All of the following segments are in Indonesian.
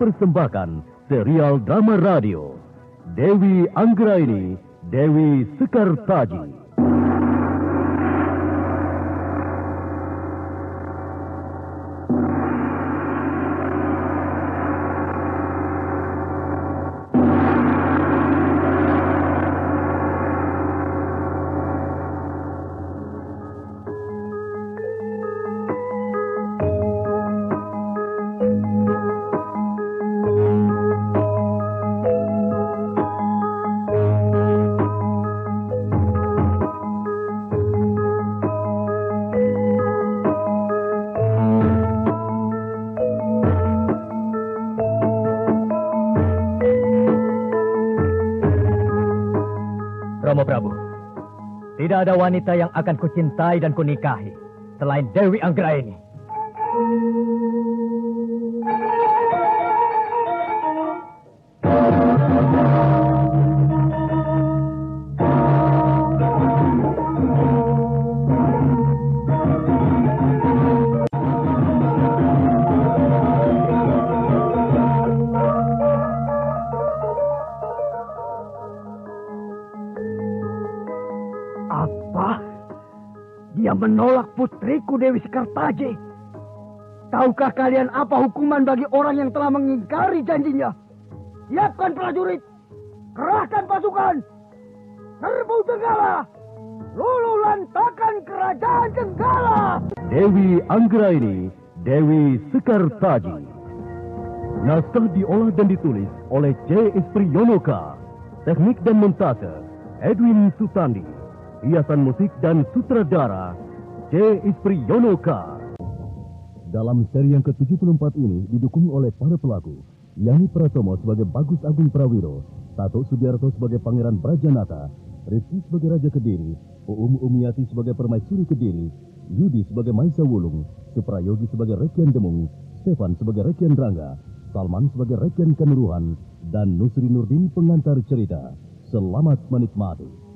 mempersembahkan serial drama radio Dewi Anggraini, Dewi Sekartaji. Romo Prabu, tidak ada wanita yang akan kucintai dan kunikahi selain Dewi Anggraini. Dia menolak putriku Dewi Sekartaji. Tahukah kalian apa hukuman bagi orang yang telah mengingkari janjinya? Siapkan prajurit, kerahkan pasukan, serbu Jenggala, luluh lantakan kerajaan Jenggala. Dewi Anggraini, Dewi Sekartaji. Naskah diolah dan ditulis oleh C. Ispriyonoka. Teknik dan montase Edwin Sutandi. Hiasan musik dan sutradara C. Ispriyonoka. Dalam seri yang ke-74 ini didukung oleh para pelaku Yani Pratomo sebagai Bagus Agung Prawiro, Tato Sudiarto sebagai Pangeran Brajanata, Rizky sebagai Raja Kediri, Umiati sebagai Permaisuri Kediri, Yudi sebagai Maisa Wulung, Suprayogi sebagai Rekian Demung, Stefan sebagai Rekian Rangga, Salman sebagai Rekian Kanuruhan, dan Nusri Nurdin pengantar cerita. Selamat menikmati.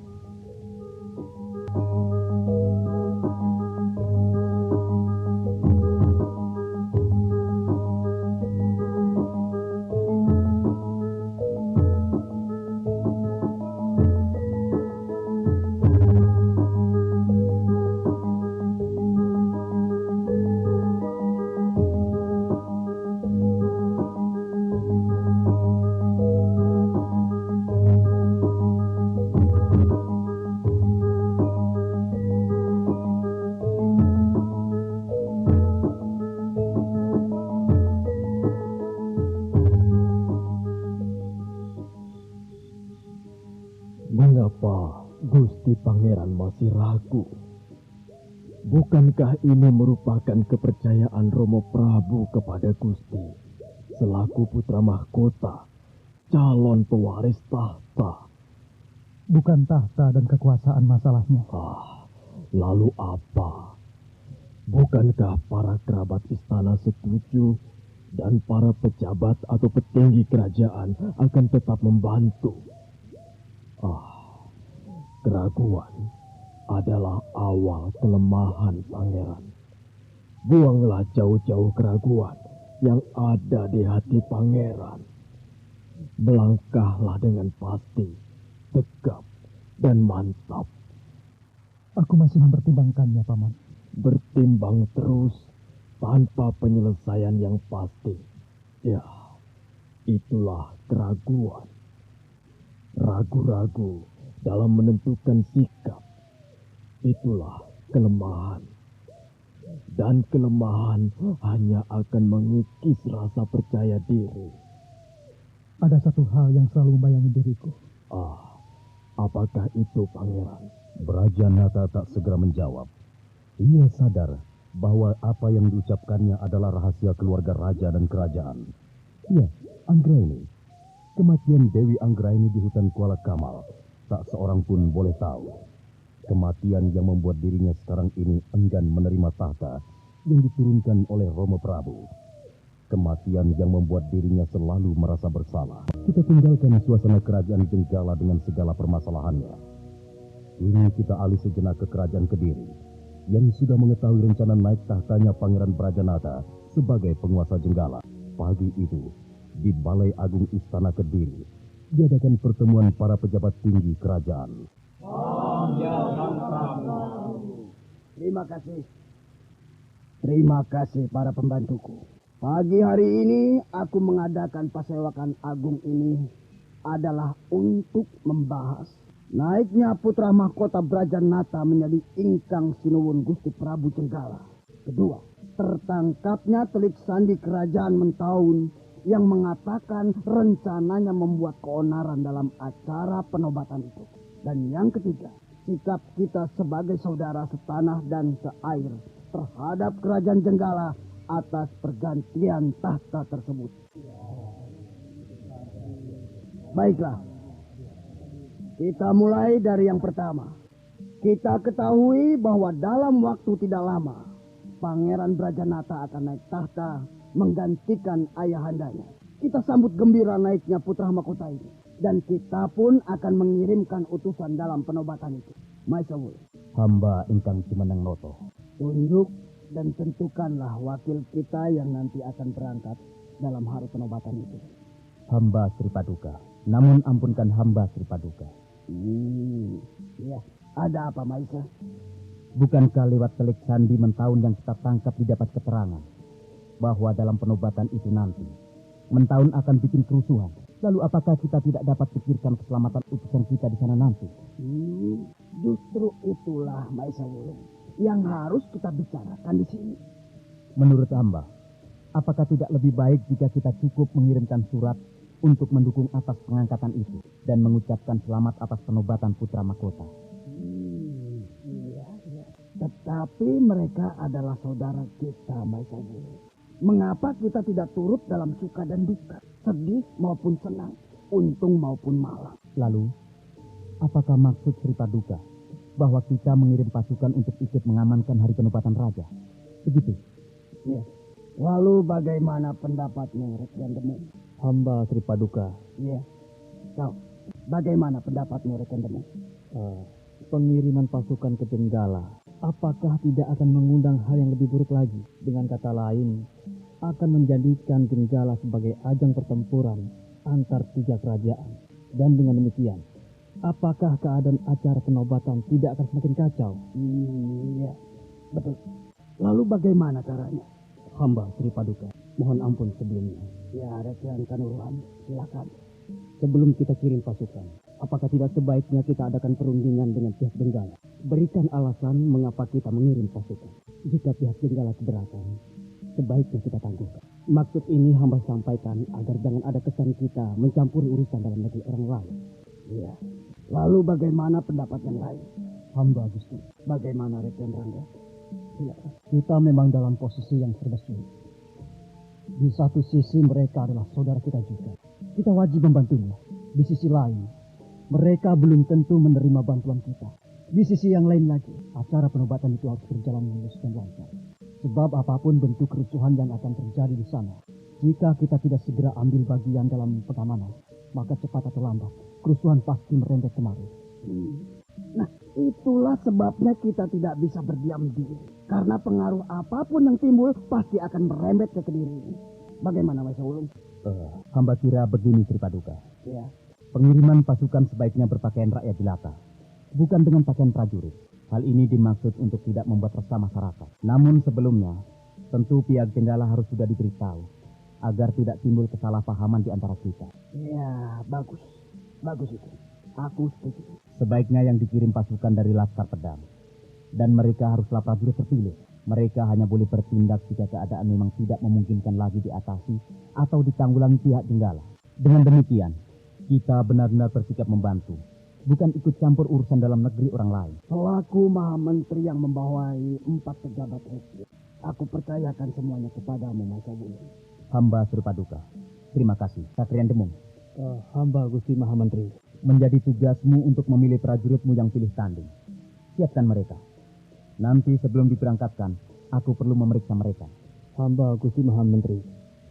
Mengapa Gusti Pangeran masih ragu? Bukankah ini merupakan kepercayaan Romo Prabu kepada Gusti selaku putra mahkota, calon pewaris tahta? Bukan tahta dan kekuasaan masalahnya. Lalu apa? Bukankah para kerabat istana setuju dan para pejabat atau petinggi kerajaan akan tetap membantu? Keraguan adalah awal kelemahan pangeran. Buanglah jauh-jauh keraguan yang ada di hati pangeran. Melangkahlah dengan pasti, tegap, dan mantap. Aku masih mempertimbangkannya, Paman. Bertimbang terus tanpa penyelesaian yang pasti. Ya, itulah keraguan. Ragu-ragu dalam menentukan sikap, itulah kelemahan. Dan kelemahan hanya akan mengikis rasa percaya diri. Ada satu hal yang selalu membayangi diriku. Apakah itu, Pangeran? Brajanata tak segera menjawab. Ia sadar bahwa apa yang diucapkannya adalah rahasia keluarga raja dan kerajaan. Ya, Anggraini. Kematian Dewi Anggraini di hutan Kuala Kamal tak seorang pun boleh tahu. Kematian yang membuat dirinya sekarang ini enggan menerima tahta yang diturunkan oleh Romo Prabu. Kematian yang membuat dirinya selalu merasa bersalah. Kita tinggalkan suasana kerajaan Jenggala dengan segala permasalahannya. Kini kita alih sejenak ke kerajaan Kediri yang sudah mengetahui rencana naik tahtanya Pangeran Brajanata sebagai penguasa Jenggala. Pagi itu, di Balai Agung Istana Kediri diadakan pertemuan para pejabat tinggi kerajaan. Terima kasih. Terima kasih para pembantuku. Pagi hari ini aku mengadakan pasewakan agung ini adalah untuk membahas naiknya putra mahkota Brajanata menjadi ingkang Sinuwun Gusti Prabu Jenggala. Kedua, tertangkapnya telik sandi kerajaan Mentaun yang mengatakan rencananya membuat keonaran dalam acara penobatan itu. Dan yang ketiga, sikap kita sebagai saudara setanah dan seair terhadap kerajaan Jenggala atas pergantian tahta tersebut. Baiklah, kita mulai dari yang pertama. Kita ketahui bahwa dalam waktu tidak lama, Pangeran Brajanata akan naik tahta menggantikan ayahandanya. Kita sambut gembira naiknya putra mahkota ini. Dan kita pun akan mengirimkan utusan dalam penobatan itu. Maesawul. Hamba ingkang Sumeneng Noto. Tunduk dan tentukanlah wakil kita yang nanti akan berangkat dalam hari penobatan itu. Hamba Sri Paduka. Namun ampunkan hamba Sri Paduka. Ya, ada apa Maisa? Bukankah lewat telik sandi Mentaun yang kita tangkap didapat keterangan bahwa dalam penobatan itu nanti Mentaun akan bikin kerusuhan? Lalu apakah kita tidak dapat pikirkan keselamatan utusan kita di sana nanti? Justru itulah Maisa Wulung yang harus kita bicarakan di sini. Menurut hamba, apakah tidak lebih baik jika kita cukup mengirimkan surat untuk mendukung atas pengangkatan itu dan mengucapkan selamat atas penobatan putra mahkota? Iya. Tetapi mereka adalah saudara kita, Maisa Wulung. Mengapa kita tidak turut dalam suka dan duka, sedih maupun senang, untung maupun malang? Lalu, apakah maksud Sri Paduka bahwa kita mengirim pasukan untuk ikut mengamankan hari penobatan raja? Begitu? Ya. Lalu bagaimana pendapatmu, Reken Demung? Hamba Sri Paduka. Iya. Kau, bagaimana pendapatmu, Reken Demung? Pengiriman pasukan ke Jenggala, apakah tidak akan mengundang hal yang lebih buruk lagi? Dengan kata lain, akan menjadikan Jenggala sebagai ajang pertempuran antar tiga kerajaan. Dan dengan demikian, apakah keadaan acara penobatan tidak akan semakin kacau? Iya, betul. Lalu bagaimana caranya? Hamba Sri Paduka, mohon ampun sebelumnya. Ya, Reken Kanuruhan, silakan. Sebelum kita kirim pasukan, apakah tidak sebaiknya kita adakan perundingan dengan pihak Jenggala? Berikan alasan mengapa kita mengirim pasukan. Jika pihak Jenggala keberatan, sebaiknya kita tangguhkan. Maksud ini hamba sampaikan agar jangan ada kesan kita mencampuri urusan dalam negeri orang lain. Iya. Lalu bagaimana pendapat yang lain? Hamba Gusti, Bagaimana Reken Rangga? silakan. Kita memang dalam posisi yang serba sulit. Di satu sisi mereka adalah saudara kita juga. Kita wajib membantunya. Di sisi lain, mereka belum tentu menerima bantuan kita. Di sisi yang lain lagi, acara penobatan itu harus berjalan mulus dan lancar. Sebab apapun bentuk kerusuhan yang akan terjadi di sana, jika kita tidak segera ambil bagian dalam pengamanan, maka cepat atau lambat, kerusuhan pasti merembet kemari. Nah, itulah sebabnya kita tidak bisa berdiam diri. Karena pengaruh apapun yang timbul pasti akan merembet ke Kediri ini. Bagaimana, Maisa Wulung? Hamba kira begini, Sri Paduka. Ya. Pengiriman pasukan sebaiknya berpakaian rakyat jelata, bukan dengan pakaian prajurit. Hal ini dimaksud untuk tidak membuat resah masyarakat. Namun sebelumnya, tentu pihak Jenggala harus sudah diberitahu agar tidak timbul kesalahpahaman di antara kita. Ya, bagus. Bagus itu. Aku setuju. Sebaiknya yang dikirim pasukan dari Laskar Pedang. Dan mereka haruslah prajurit terpilih. Mereka hanya boleh bertindak jika keadaan memang tidak memungkinkan lagi diatasi atau ditanggulangi pihak Jenggala. Dengan demikian, kita benar-benar bersikap membantu, bukan ikut campur urusan dalam negeri orang lain. Selaku Maha Menteri yang membawai 4 pejabat itu, aku percayakan semuanya kepadamu, Maisa Wulung. Hamba Sri Paduka. Terima kasih, Satrian Demung. Hamba Gusti Maha Menteri. Menjadi tugasmu untuk memilih prajuritmu yang pilih tanding. Siapkan mereka. Nanti sebelum diberangkatkan, aku perlu memeriksa mereka. Hamba Gusti Maha Menteri.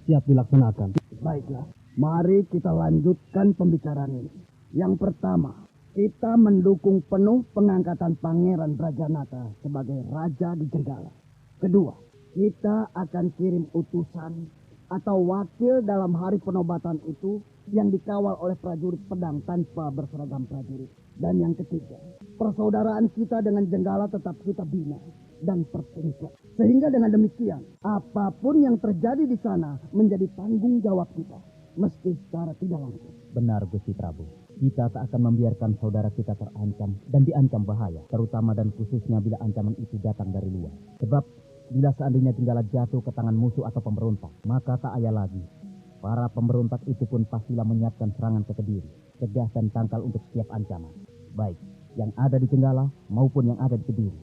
Siap dilaksanakan. Baiklah, mari kita lanjutkan pembicaraan ini. Yang pertama, kita mendukung penuh pengangkatan Pangeran Brajanata sebagai Raja di Jenggala. Kedua, kita akan kirim utusan atau wakil dalam hari penobatan itu yang dikawal oleh prajurit pedang tanpa berseragam prajurit. Dan yang ketiga, persaudaraan kita dengan Jenggala tetap kita bina dan pertingkat. Sehingga dengan demikian, apapun yang terjadi di sana menjadi tanggung jawab kita, meski secara tidak langsung. Benar, Gusti Prabu. Kita tak akan membiarkan saudara kita terancam dan diancam bahaya, terutama dan khususnya bila ancaman itu datang dari luar. Sebab bila seandainya Jenggala jatuh ke tangan musuh atau pemberontak, maka tak ayah lagi. Para pemberontak itu pun pastilah menyiapkan serangan ke Kediri, cegah dan tangkal untuk setiap ancaman. Baik yang ada di Jenggala maupun yang ada di Kediri.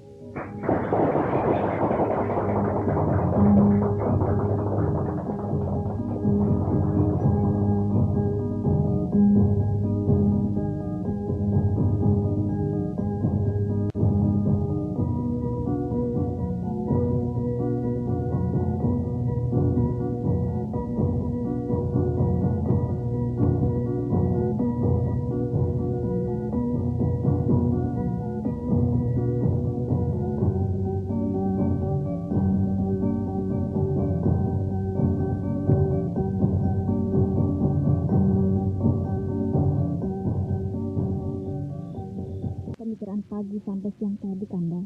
Pagi sampai siang tadi, Kanda.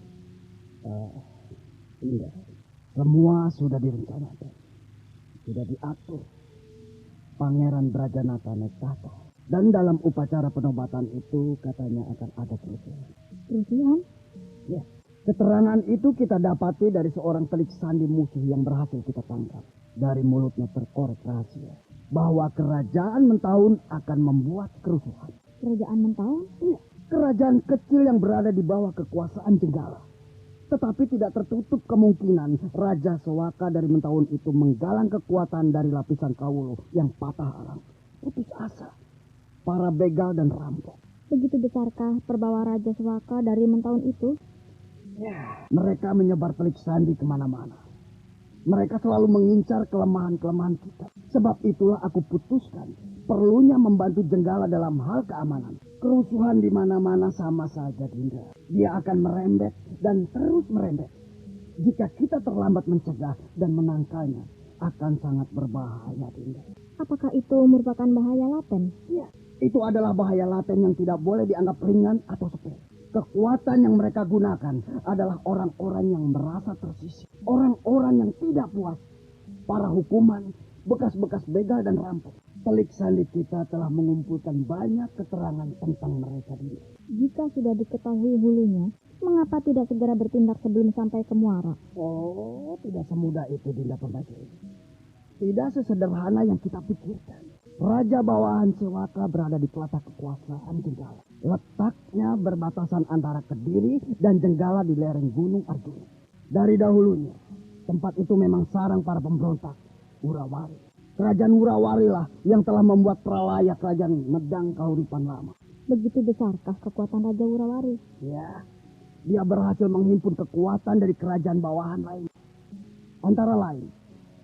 Iya, semua sudah direncanakan, sudah diatur. Pangeran Brajanata naik tahta, dan dalam upacara penobatan itu katanya akan ada kerusuhan. Kerusuhan? Ya, keterangan itu kita dapati dari seorang telik sandi musuh yang berhasil kita tangkap. Dari mulutnya terkorek rahasia bahwa kerajaan Mentahun akan membuat kerusuhan. Kerajaan Mentahun? Iya. Kerajaan kecil yang berada di bawah kekuasaan Jenggala. Tetapi tidak tertutup kemungkinan Raja Sewaka dari Mentahun itu menggalang kekuatan dari lapisan Kawulu yang patah arang, putus asa, para begal dan rampok. Begitu besarkah perbawa Raja Sewaka dari Mentahun itu? Ya, mereka menyebar telik sandi kemana-mana. Mereka selalu mengincar kelemahan-kelemahan kita. Sebab itulah aku putuskan perlunya membantu Jenggala dalam hal keamanan. Kerusuhan di mana-mana sama saja, Dinda. Dia akan merembet dan terus merembet. Jika kita terlambat mencegah dan menangkalnya, akan sangat berbahaya, Dinda. Apakah itu merupakan bahaya laten? Ya, itu adalah bahaya laten yang tidak boleh dianggap ringan atau sepele. Kekuatan yang mereka gunakan adalah orang-orang yang merasa tersisih. Orang-orang yang tidak puas. Para hukuman, bekas-bekas begal dan rampok. Telik sandi kita telah mengumpulkan banyak keterangan tentang mereka. Jika sudah diketahui hulunya, mengapa tidak segera bertindak sebelum sampai ke muara? Oh, tidak semudah itu, Dinda Pembajai. Tidak sesederhana yang kita pikirkan. Raja bawahan Sewaka berada di telapak kekuasaan Jenggala. Letaknya berbatasan antara Kediri dan Jenggala di lereng Gunung Arjuna. Dari dahulunya, tempat itu memang sarang para pemberontak, Wurawari. Kerajaan Wurawari lah yang telah membuat pralaya kerajaan Medang Kahuripan Lama. Begitu besarkah kekuatan Raja Wurawari? Ya, dia berhasil menghimpun kekuatan dari kerajaan bawahan lain. Antara lain,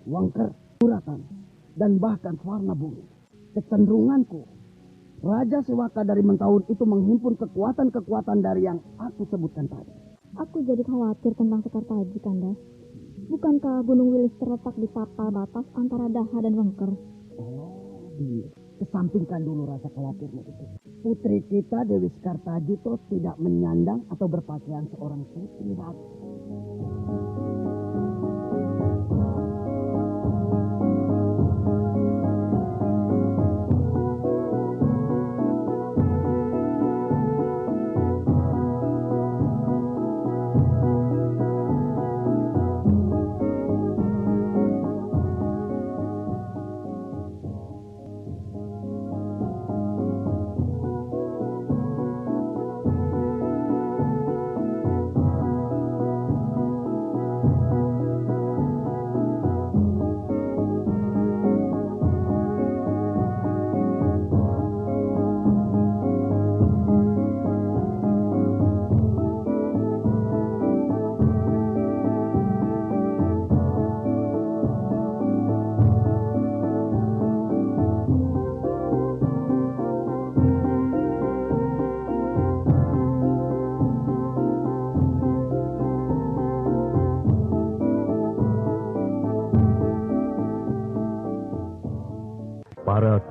Wangker, Suratan, dan bahkan Swarna Bumi. Kecenderunganku, Raja Sewaka dari Mentahun itu menghimpun kekuatan-kekuatan dari yang aku sebutkan tadi. Aku jadi khawatir tentang Sekartaji, Kanda. Bukankah Gunung Wilis terletak di tapal batas antara Daha dan Wengker? Oh, kesampingkan dulu rasa khawatirmu itu. Putri kita Dewi Sekartaji itu tidak menyandang atau berpakaian seorang putri ratu.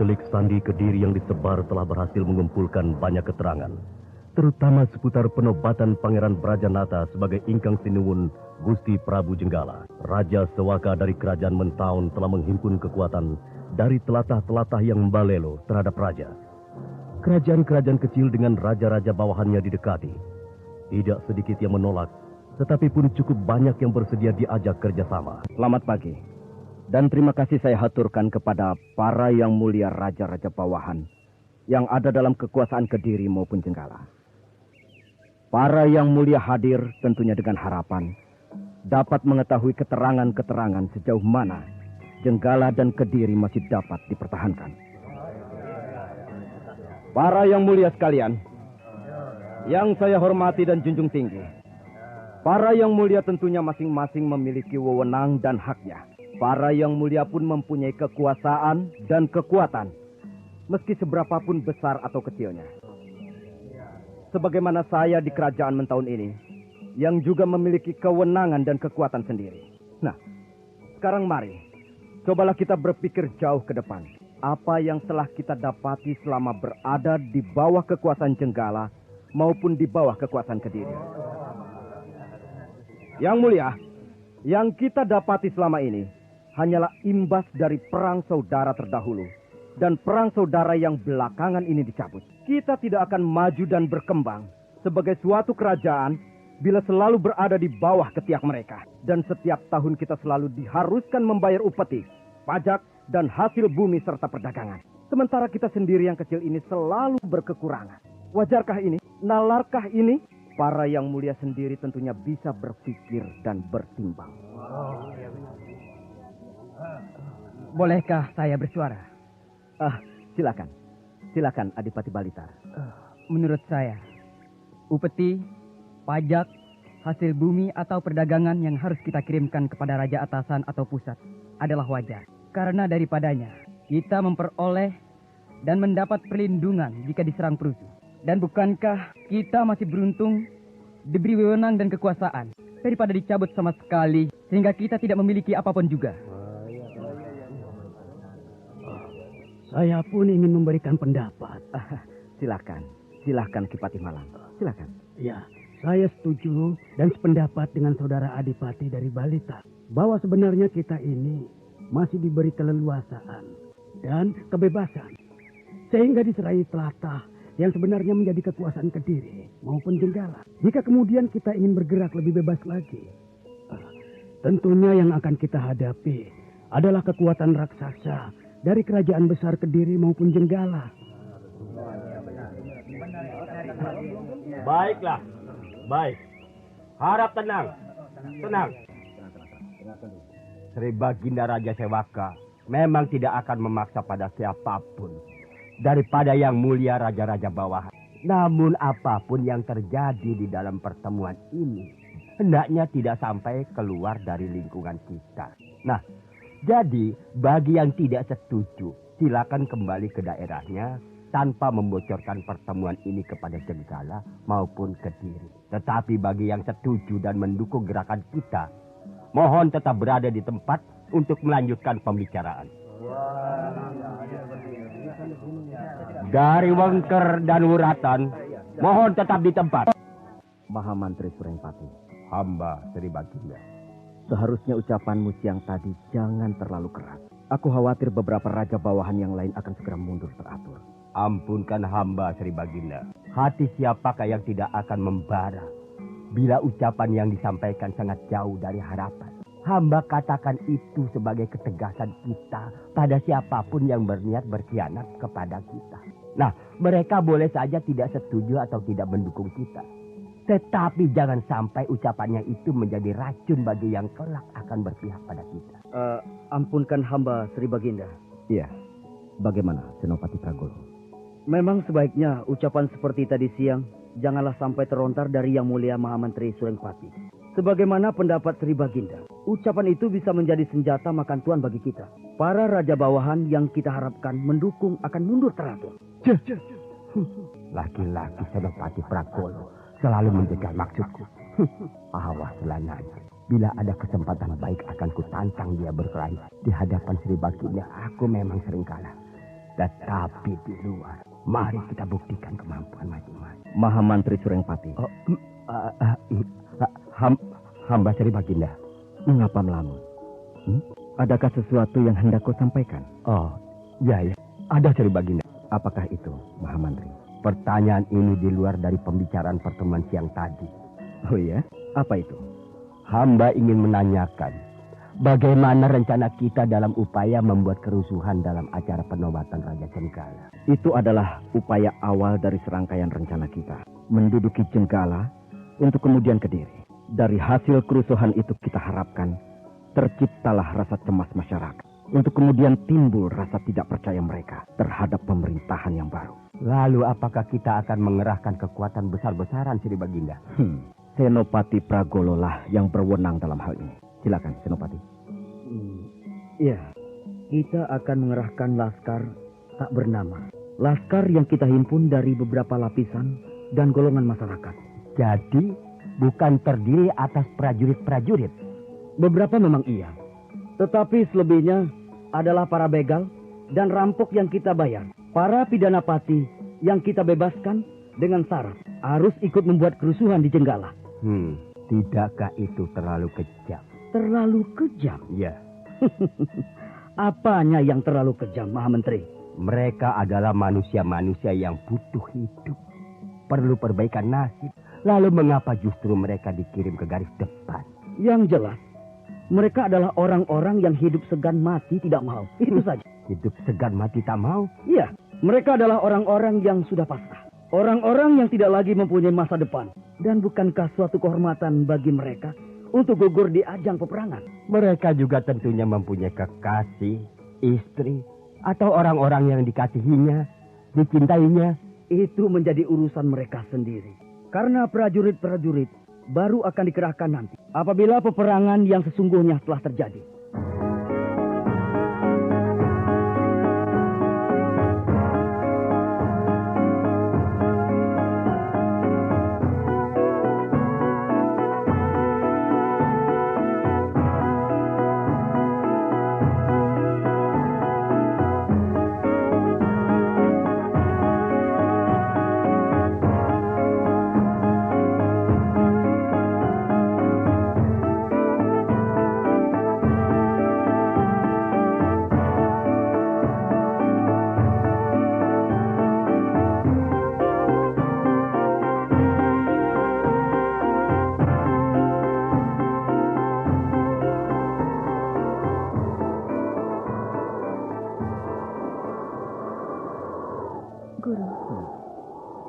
Telik sandi Kediri yang disebar telah berhasil mengumpulkan banyak keterangan, terutama seputar penobatan Pangeran Brajanata sebagai Ingkang Sinuwun Gusti Prabu Jenggala. Raja Sewaka dari Kerajaan Mentaun telah menghimpun kekuatan dari telatah-telatah yang membalelo terhadap raja. Kerajaan-kerajaan kecil dengan raja-raja bawahannya didekati. Tidak sedikit yang menolak, tetapi pun cukup banyak yang bersedia diajak kerjasama. Selamat pagi. Dan terima kasih saya haturkan kepada para yang mulia raja-raja bawahan yang ada dalam kekuasaan Kediri maupun Jenggala. Para yang mulia hadir tentunya dengan harapan dapat mengetahui keterangan-keterangan sejauh mana Jenggala dan Kediri masih dapat dipertahankan. Para yang mulia sekalian, yang saya hormati dan junjung tinggi, para yang mulia tentunya masing-masing memiliki wewenang dan haknya. Para yang mulia pun mempunyai kekuasaan dan kekuatan, meski seberapapun besar atau kecilnya. Sebagaimana saya di kerajaan Mentaun ini, yang juga memiliki kewenangan dan kekuatan sendiri. Nah, sekarang mari, cobalah kita berpikir jauh ke depan. Apa yang telah kita dapati selama berada di bawah kekuasaan Jenggala maupun di bawah kekuasaan Kediri. Yang mulia, yang kita dapati selama ini hanyalah imbas dari perang saudara terdahulu dan perang saudara yang belakangan ini dicabut. Kita tidak akan maju dan berkembang sebagai suatu kerajaan bila selalu berada di bawah ketiak mereka. Dan setiap tahun kita selalu diharuskan membayar upeti, pajak, dan hasil bumi serta perdagangan. Sementara kita sendiri yang kecil ini selalu berkekurangan. Wajarkah ini? Nalarkah ini? Para yang mulia sendiri tentunya bisa berpikir dan bertimbang. Bolehkah saya bersuara? Silakan. Silakan Adipati Balitar. Menurut saya, upeti, pajak, hasil bumi atau perdagangan yang harus kita kirimkan kepada raja atasan atau pusat adalah wajar. Karena daripadanya, kita memperoleh dan mendapat perlindungan jika diserang perusuh. Dan bukankah kita masih beruntung diberi wewenang dan kekuasaan daripada dicabut sama sekali sehingga kita tidak memiliki apapun juga? Saya pun ingin memberikan pendapat. Silakan Kipati Malang. Silakan. Ya, saya setuju dan sependapat dengan saudara Adipati dari Balitar bahwa sebenarnya kita ini masih diberi keleluasaan dan kebebasan sehingga diserai telatah yang sebenarnya menjadi kekuasaan Kediri maupun Jenggala. Jika kemudian kita ingin bergerak lebih bebas lagi, tentunya yang akan kita hadapi adalah kekuatan raksasa dari kerajaan besar Kediri maupun Jenggala. Baiklah, baik. Harap tenang, tenang. Sri Baginda Raja Sewaka memang tidak akan memaksa pada siapapun daripada yang mulia raja-raja bawahan. Namun apapun yang terjadi di dalam pertemuan ini hendaknya tidak sampai keluar dari lingkungan kita. Nah, jadi bagi yang tidak setuju silakan kembali ke daerahnya tanpa membocorkan pertemuan ini kepada Jenggala maupun Kediri. Tetapi bagi yang setuju dan mendukung gerakan kita, mohon tetap berada di tempat untuk melanjutkan pembicaraan. Dari Wengker dan Wuratan, mohon tetap di tempat. Mahamantri Surengpati. Hamba Sri Baginda. Seharusnya ucapanmu siang tadi jangan terlalu keras. Aku khawatir beberapa raja bawahan yang lain akan segera mundur teratur. Ampunkan hamba Sri Baginda. Hati siapakah yang tidak akan membara bila ucapan yang disampaikan sangat jauh dari harapan. Hamba katakan itu sebagai ketegasan kita pada siapapun yang berniat berkhianat kepada kita. Nah, mereka boleh saja tidak setuju atau tidak mendukung kita. Tetapi jangan sampai ucapannya itu menjadi racun bagi yang kelak akan berpihak pada kita. Ampunkan hamba Sri Baginda. Iya. Bagaimana Senopati Pragolo? Memang sebaiknya ucapan seperti tadi siang janganlah sampai terlontar dari Yang Mulia Mahamantri Surengpati. Sebagaimana pendapat Sri Baginda, ucapan itu bisa menjadi senjata makan tuan bagi kita. Para raja bawahan yang kita harapkan mendukung akan mundur teratur. Laki-laki Senopati Pragolo selalu menjaga maksudku. Awas selananya. Bila ada kesempatan baik akan kutantang dia berkelahi. Di hadapan Sri Baginda aku memang sering kalah. Tetapi di luar, mari kita buktikan kemampuan masing-masing. Mahamantri Surengpati. Hamba Sri Baginda. Mengapa melamun? Adakah sesuatu yang hendak kau sampaikan? Oh, ya. Ada Sri Baginda. Apakah itu, Mahamantri? Pertanyaan ini di luar dari pembicaraan pertemuan siang tadi. Oh ya? Apa itu? Hamba ingin menanyakan, bagaimana rencana kita dalam upaya membuat kerusuhan dalam acara penobatan Raja Jenggala? Itu adalah upaya awal dari serangkaian rencana kita. Menduduki Jenggala untuk kemudian Kediri. Dari hasil kerusuhan itu kita harapkan terciptalah rasa cemas masyarakat. Untuk kemudian timbul rasa tidak percaya mereka terhadap pemerintahan yang baru. Lalu apakah kita akan mengerahkan kekuatan besar-besaran Sri Baginda? Senopati Pragolo lah yang berwenang dalam hal ini. Silakan Senopati. Ya, kita akan mengerahkan laskar tak bernama. Laskar yang kita himpun dari beberapa lapisan dan golongan masyarakat. Jadi bukan terdiri atas prajurit-prajurit. Beberapa memang iya. Tetapi selebihnya adalah para begal dan rampok yang kita bayar. Para pidana pati yang kita bebaskan dengan syarat harus ikut membuat kerusuhan di Jenggala. Tidakkah itu terlalu kejam? Terlalu kejam? Ya. Apanya yang terlalu kejam, Mahamentri? Mereka adalah manusia-manusia yang butuh hidup. Perlu perbaikan nasib. Lalu mengapa justru mereka dikirim ke garis depan? Yang jelas, mereka adalah orang-orang yang hidup segan mati tidak mau. Itu saja. Hidup segan mati tak mau? Iya, mereka adalah orang-orang yang sudah pasrah. Orang-orang yang tidak lagi mempunyai masa depan. Dan bukankah suatu kehormatan bagi mereka untuk gugur di ajang peperangan? Mereka juga tentunya mempunyai kekasih, istri, atau orang-orang yang dikasihinya, dicintainya. Itu menjadi urusan mereka sendiri. Karena prajurit-prajurit baru akan dikerahkan nanti apabila peperangan yang sesungguhnya telah terjadi.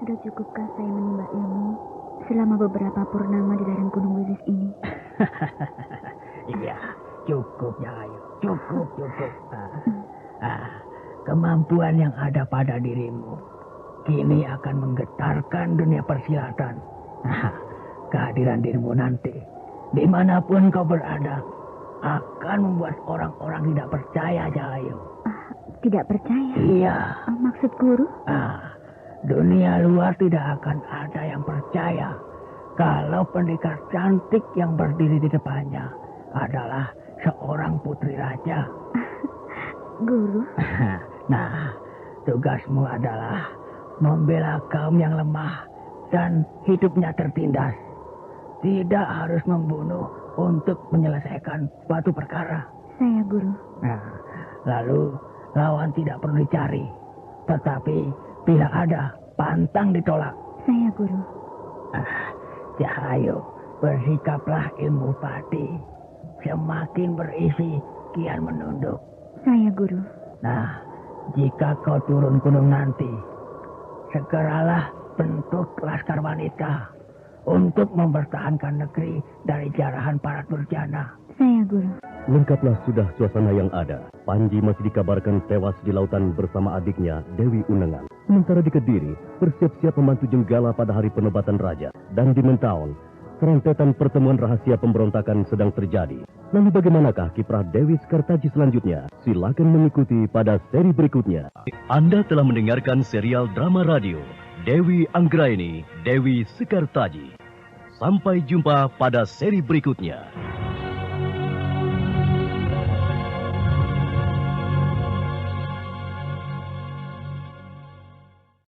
Sudah cukupkah saya menimba ilmu selama beberapa purnama di lereng Gunung Wilis ini? Iya, cukup ya, ayo. Cukup. Kemampuan yang ada pada dirimu kini akan menggetarkan dunia persilatan. Kehadiran dirimu nanti, dimanapun kau berada, akan membuat orang-orang tidak percaya, Jahayu. Tidak percaya? Iya. Maksud guru? Dunia luar tidak akan ada yang percaya kalau pendekar cantik yang berdiri di depannya adalah seorang putri raja. Guru? Nah, tugasmu adalah membela kaum yang lemah dan hidupnya tertindas. Tidak harus membunuh untuk menyelesaikan suatu perkara. Saya, Guru. Nah, lalu lawan tidak perlu dicari, tetapi bila ada, pantang ditolak. Saya, Guru. Cahayu, bersikaplah ilmu pati. Semakin berisi, kian menunduk. Saya, Guru. Nah, jika kau turun gunung nanti, segeralah bentuk laskar wanita untuk mempertahankan negeri dari jarahan para durjana. Saya, Guru. Lengkaplah sudah suasana yang ada. Panji masih dikabarkan tewas di lautan bersama adiknya, Dewi Unengan. Sementara di Kediri, bersiap-siap membantu Jenggala pada hari penobatan raja. Dan di Mentaon, serentetan pertemuan rahasia pemberontakan sedang terjadi. Lalu bagaimanakah kiprah Dewi Sekartaji selanjutnya? Silakan mengikuti pada seri berikutnya. Anda telah mendengarkan serial drama radio Dewi Anggraini, Dewi Sekartaji. Sampai jumpa pada seri berikutnya.